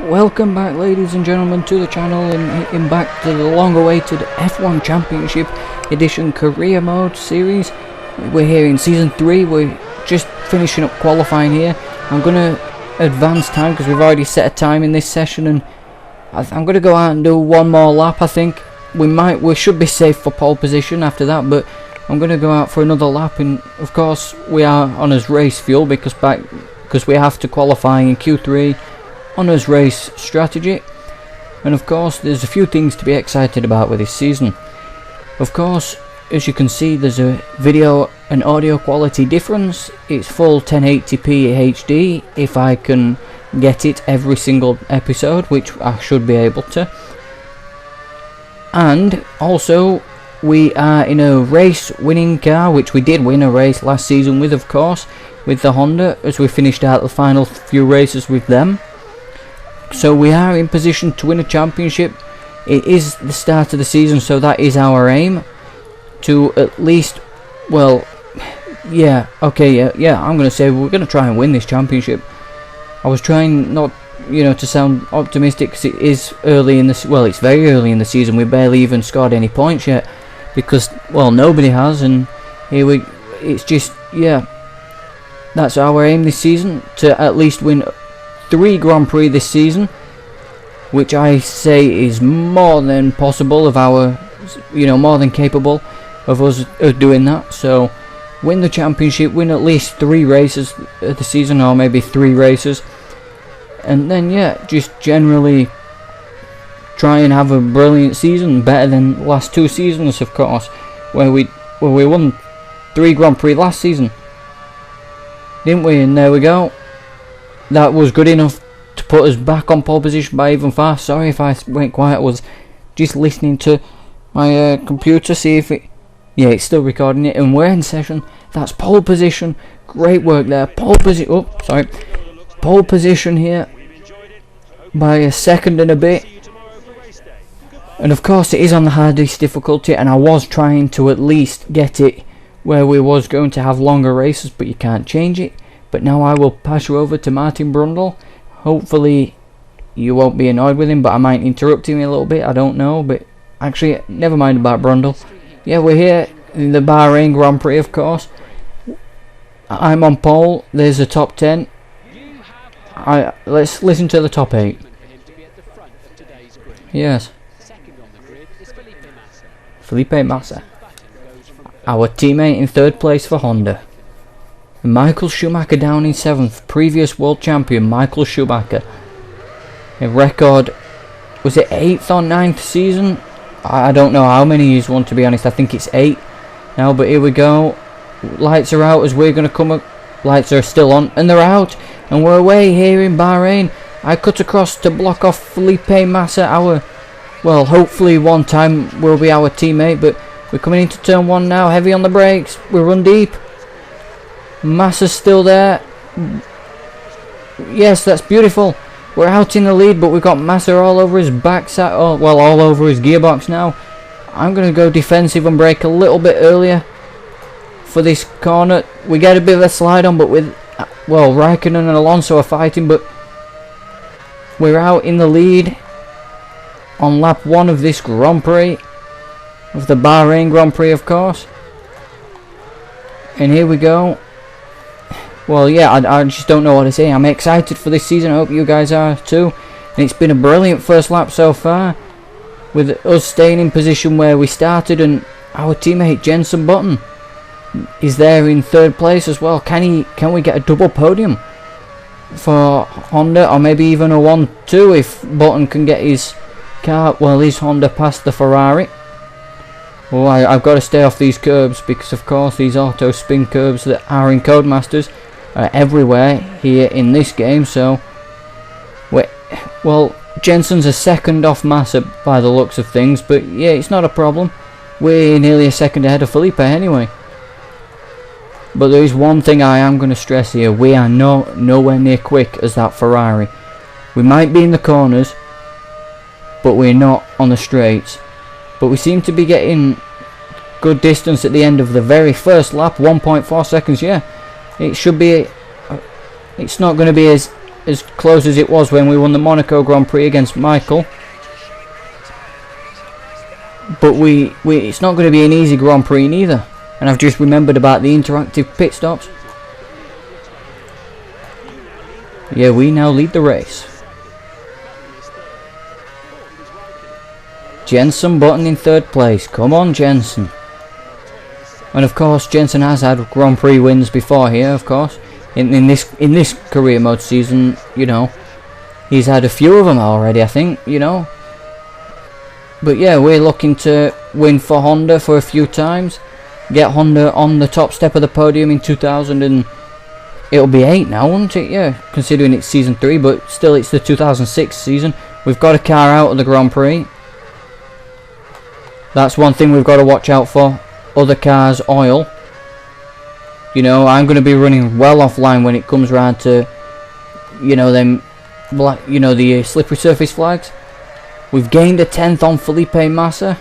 Welcome back, ladies and gentlemen, to the channel, and hitting back to the long-awaited F1 Championship Edition Career Mode series. We're here in Season 3, we're just finishing up qualifying here. I'm going to advance time because we've already set a time in this session, and I'm going to go out and do one more lap. I think we should be safe for pole position after that, but I'm going to go out for another lap, and of course we are on as race fuel because we have to qualify in Q3 on his race strategy. And of course there's a few things to be excited about with this season. Of course, as you can see, there's a video and audio quality difference. It's full 1080p HD if I can get it every single episode, which I should be able to. And also we are in a race winning car, which we did win a race last season with, of course, with the Honda, as we finished out the final few races with them. So we are in position to win a championship. It is the start of the season, so that is our aim, to at least, well, yeah, okay, yeah, I'm going to say we're going to try and win this championship. I was trying not, to sound optimistic, because it is early in the, well, it's very early in the season. We barely even scored any points yet, because, well, nobody has, and here it's just, yeah, that's our aim this season, to at least win 3 Grand Prix this season, which I say is more than possible of our, more than capable of us doing that. So win the championship, win at least 3 races of the season, or maybe 3 races, and then yeah, just generally try and have a brilliant season, better than last 2 seasons, of course, where we won 3 Grand Prix last season, didn't we? And there we go. That was good enough to put us back on pole position by even far. Sorry if I went quiet. I was just listening to my computer, see if it... Yeah, it's still recording it, and we're in session. That's pole position. Great work there. Pole position... Oh, sorry. Pole position here by a second and a bit. And of course it is on the hardest difficulty, and I was trying to at least get it where we was going to have longer races, but you can't change it. But now I will pass you over to Martin Brundle. Hopefully you won't be annoyed with him, but I might interrupt him a little bit, I don't know. But actually, never mind about Brundle. Yeah, we're here in the Bahrain Grand Prix, of course. I'm on pole, there's a top 10. Let's listen to the top 8. Yes. Felipe Massa. Our teammate in 3rd place for Honda. Michael Schumacher down in 7th, previous world champion Michael Schumacher. A record, was it 8th or 9th season? I don't know how many he's won, to be honest. I think it's 8 now, but here we go. Lights are out as we're going to come up. Lights are still on, and they're out, and we're away here in Bahrain. I cut across to block off Felipe Massa, well, hopefully one time will be our teammate, but we're coming into turn 1 now, heavy on the brakes, we run deep. Massa's still there. Yes, that's beautiful. We're out in the lead, but we've got Massa all over his backside. Oh, well, all over his gearbox now. I'm going to go defensive and brake a little bit earlier for this corner. We get a bit of a slide on, but with, well, Raikkonen and Alonso are fighting, but we're out in the lead on lap 1 of this Grand Prix, of the Bahrain Grand Prix, of course. And here we go. Well, yeah, I just don't know what to say. I'm excited for this season. I hope you guys are too. And it's been a brilliant first lap so far, with us staying in position where we started, and our teammate Jenson Button is there in 3rd place as well. Can we get a double podium for Honda, or maybe even a 1-2 if Button can get his car, well, his Honda past the Ferrari? Well, I've got to stay off these curbs, because of course these auto spin curbs that are in Codemasters are everywhere here in this game. So well, Jensen's a second off Massa by the looks of things, but yeah, it's not a problem. We're nearly a second ahead of Felipe anyway. But there is one thing I am going to stress here: we are nowhere near quick as that Ferrari. We might be in the corners, but we're not on the straights. But we seem to be getting good distance at the end of the very first lap. 1.4 seconds. Yeah, it should be. It's not going to be as as close as it was when we won the Monaco Grand Prix against Michael. But it's not going to be an easy Grand Prix neither. And I've just remembered about the interactive pit stops. Yeah, we now lead the race. Jenson Button in 3rd place. Come on, Jenson. And of course, Jenson has had Grand Prix wins before here, of course. In this career mode season, you know, he's had a few of them already, I think, you know. But yeah, we're looking to win for Honda for a few times. Get Honda on the top step of the podium in 2000 and it'll be 8 now, won't it? Yeah, considering it's season 3, but still it's the 2006 season. We've got a car out of the Grand Prix. That's one thing we've got to watch out for. Other cars' oil. You know, I'm going to be running well offline when it comes round to, you know, them black, you know, the slippery surface flags. We've gained a 10th on Felipe Massa,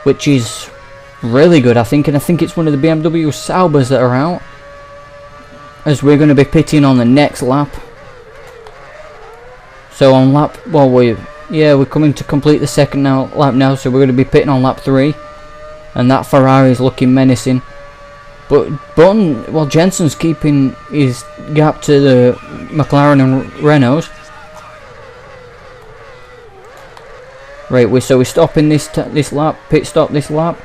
which is really good, I think, and I think it's one of the BMW Saubers that are out, as we're going to be pitting on the next lap. So on lap, well, we're coming to complete the second lap now, so we're going to be pitting on lap 3, and that Ferrari is looking menacing. But Button, well, Jenson's keeping his gap to the McLaren and Renaults. Right, we're stopping this lap, pit stop this lap.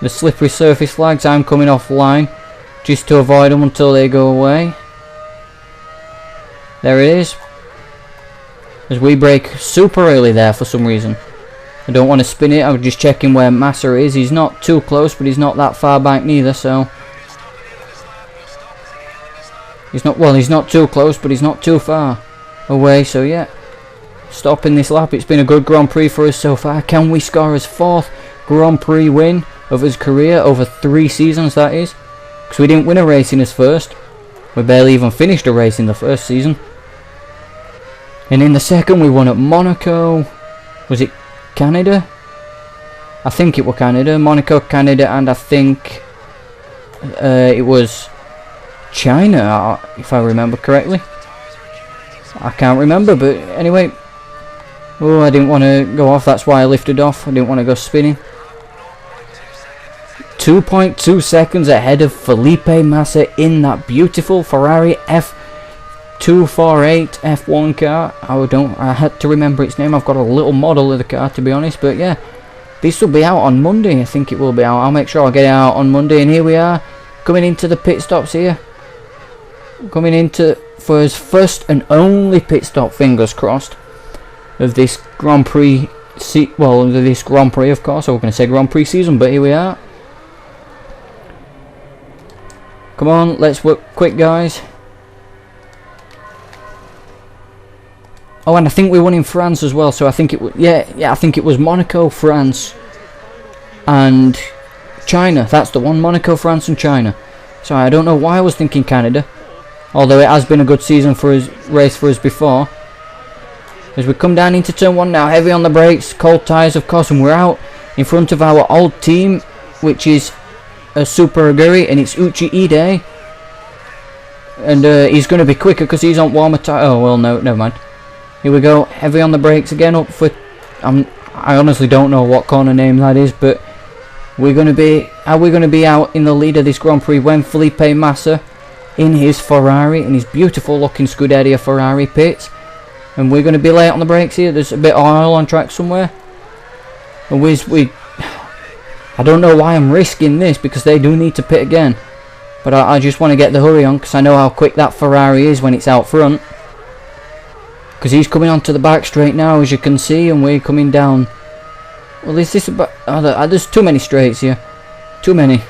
The slippery surface flags, I'm coming offline just to avoid them until they go away. There it is. As we brake super early there for some reason. I don't want to spin it, I'm just checking where Massa is. He's not too close, but he's not that far back neither, so... He's not too close, but he's not too far away, so yeah. Stopping this lap, it's been a good Grand Prix for us so far. Can we score his 4th Grand Prix win of his career, over 3 seasons that is? Because we didn't win a race in his first. We barely even finished a race in the first season. And in the second we won at Monaco. Was it Canada? I think it was Canada. Monaco, Canada, and I think it was China, if I remember correctly. I can't remember, but anyway. Oh, I didn't want to go off, that's why I lifted off. I didn't want to go spinning. 2.2 seconds ahead of Felipe Massa in that beautiful Ferrari F248 F1 car. I had to remember its name. I've got a little model of the car, to be honest, but yeah. This will be out on Monday, I think it will be out. I'll make sure I get it out on Monday, and here we are, coming into the pit stops here. Coming into for his first and only pit stop, fingers crossed, of this Grand Prix, this Grand Prix, of course. I was going to say Grand Prix season, but here we are. Come on, let's work quick, guys. Oh, and I think we won in France as well, so I think it was, yeah, I think it was Monaco, France, and China. That's the one, Monaco, France, and China. Sorry, I don't know why I was thinking Canada, although it has been a good season for us, race for us before. As we come down into turn 1 now, heavy on the brakes, cold tyres of course, and we're out in front of our old team, which is a Super Aguri, and it's Uchi Ide. And he's going to be quicker because he's on warmer tyre. Oh, well, no, never mind. Here we go, heavy on the brakes again, up for... I honestly don't know what corner name that is, but we're going to be... Are we going to be out in the lead of this Grand Prix when Felipe Massa, in his Ferrari, in his beautiful looking Scuderia Ferrari, pits? And we're going to be late on the brakes here. There's a bit of oil on track somewhere. And I don't know why I'm risking this, because they do need to pit again. But I just want to get the hurry on, because I know how quick that Ferrari is when it's out front. Because he's coming onto the back straight now, as you can see, and we're coming down. Well, is this about... there's too many straights here. Too many.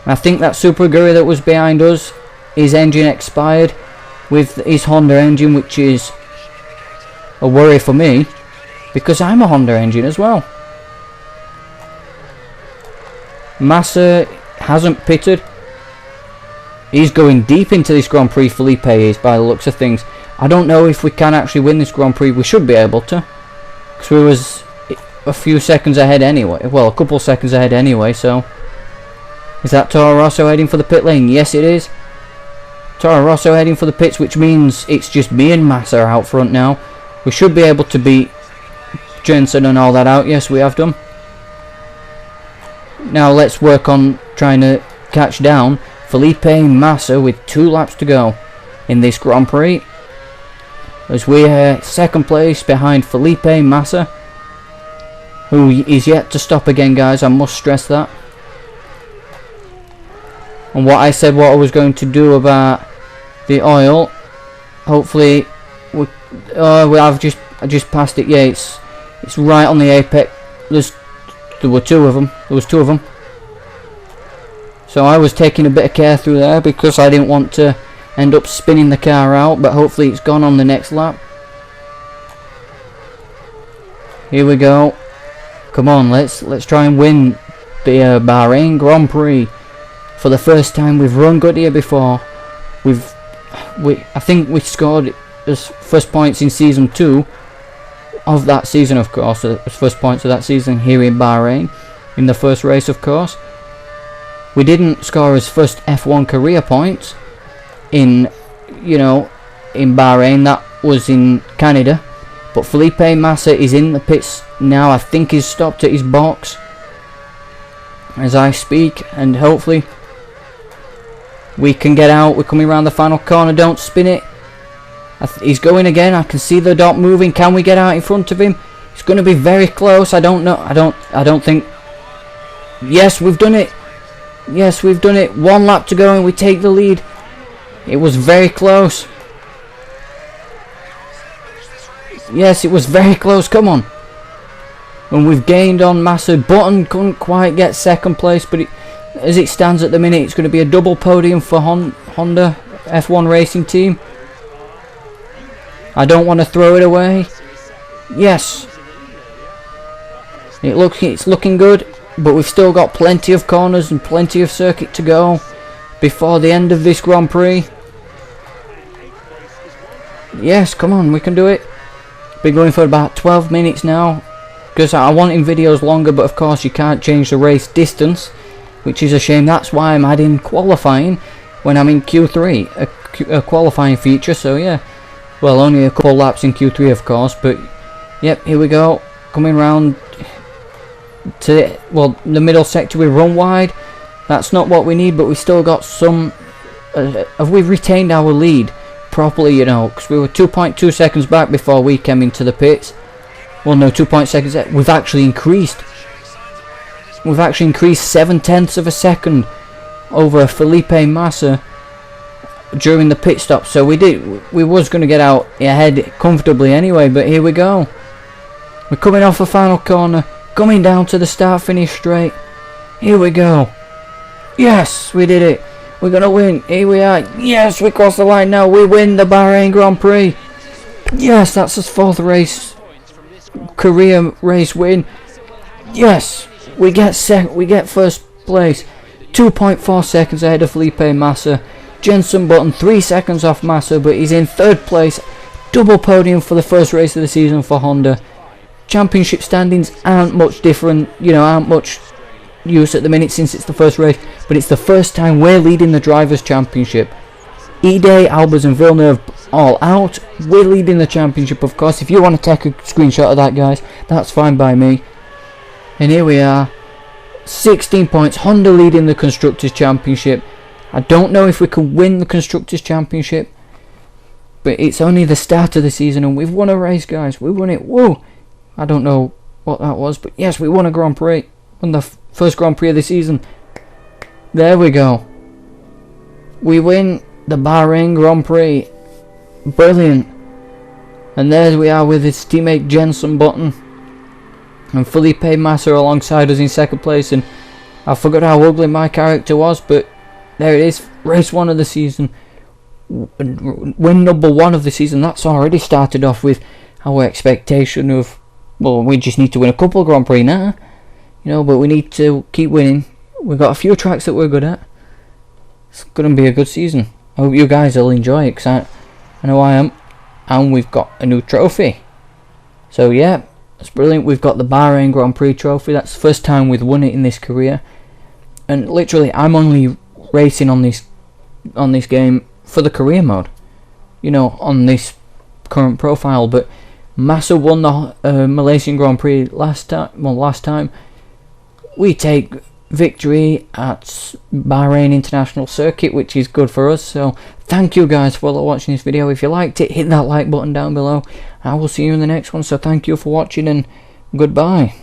I think that Super Aguri that was behind us, his engine expired with his Honda engine, which is a worry for me, because I'm a Honda engine as well. Massa hasn't pitted. He's going deep into this Grand Prix, Felipe is, by the looks of things. I don't know if we can actually win this Grand Prix. We should be able to, because we was a few seconds ahead anyway. Well, a couple seconds ahead anyway, so... Is that Toro Rosso heading for the pit lane? Yes, it is. Toro Rosso heading for the pits, which means it's just me and Massa out front now. We should be able to beat Jensen and all that out. Yes, we have done. Now let's work on trying to catch down Felipe Massa with 2 laps to go in this Grand Prix, as we are second place behind Felipe Massa, who is yet to stop again, guys. I must stress that. And what I said, what I was going to do about the oil, hopefully I just passed it. Yeah, it's right on the apex. There was two of them. So I was taking a bit of care through there because I didn't want to end up spinning the car out, but hopefully it's gone on the next lap. Here we go. Come on, let's try and win the Bahrain Grand Prix for the first time. We've run good here before. I think we scored as first points in season 2 of that season, of course. As first points of that season here in Bahrain, in the first race, of course. We didn't score as first F1 career points in Bahrain. That was in Canada. But Felipe Massa is in the pits now. I think he's stopped at his box as I speak, and hopefully we can get out. We're coming around the final corner. Don't spin it. He's going again. I can see the dot moving. Can we get out in front of him? It's going to be very close. I don't know. I don't think. Yes, we've done it. Yes, we've done it. 1 lap to go and we take the lead. It was very close. Yes, it was very close. Come on. And we've gained on Massa. Button couldn't quite get second place, but as it stands at the minute, it's going to be a double podium for Honda F1 Racing Team. I don't want to throw it away. Yes. It's looking good, but we've still got plenty of corners and plenty of circuit to go before the end of this Grand Prix. Yes, come on, we can do it. Been going for about 12 minutes now, because I want in videos longer, but of course you can't change the race distance, which is a shame. That's why I'm adding qualifying when I'm in Q3, a qualifying feature. So yeah, well, only a couple laps in Q3, of course, but yep, here we go, coming round to the middle sector. We run wide. That's not what we need, but we still got some. Have we retained our lead properly? Because we were 2.2 seconds back before we came into the pits. Well, no, 2.2 seconds. We've actually increased. We've actually increased 0.7 of a second over Felipe Massa during the pit stop. So we was going to get out ahead comfortably anyway. But here we go. We're coming off the final corner, coming down to the start-finish straight. Here we go. Yes, we did it. We're going to win. Here we are. Yes, we crossed the line now. We win the Bahrain Grand Prix. Yes, that's his 4th race, career race win. Yes, we get first place. 2.4 seconds ahead of Felipe Massa. Jenson Button 3 seconds off Massa, but he's in 3rd place. Double podium for the first race of the season for Honda. Championship standings aren't much different, aren't much use at the minute since it's the first race, but it's the first time we're leading the Drivers' Championship. Ide, Albers and Villeneuve all out. We're leading the championship, of course. If you want to take a screenshot of that, guys, that's fine by me. And here we are, 16 points. Honda leading the Constructors' Championship. I don't know if we can win the Constructors' Championship, but it's only the start of the season and we've won a race, guys. We won it. Whoa! I don't know what that was, but yes, we won a Grand Prix. Won the first Grand Prix of the season. There we go. We win the Bahrain Grand Prix. Brilliant. And there we are with his teammate Jenson Button and Felipe Massa alongside us in 2nd place. And I forgot how ugly my character was, but there it is. Race 1 of the season. Win number 1 of the season. That's already started off with our expectation of, well, we just need to win a couple of Grand Prix now. But we need to keep winning. We've got a few tracks that we're good at. It's going to be a good season. I hope you guys will enjoy it, because I know I am. And we've got a new trophy. So yeah, that's brilliant. We've got the Bahrain Grand Prix trophy. That's the first time we've won it in this career. And literally, I'm only racing on this game for the career mode, you know, on this current profile. But Massa won the Malaysian Grand Prix last time. We take victory at Bahrain International Circuit, which is good for us. So thank you guys for watching this video. If you liked it, hit that like button down below. I will see you in the next one. So thank you for watching, and goodbye.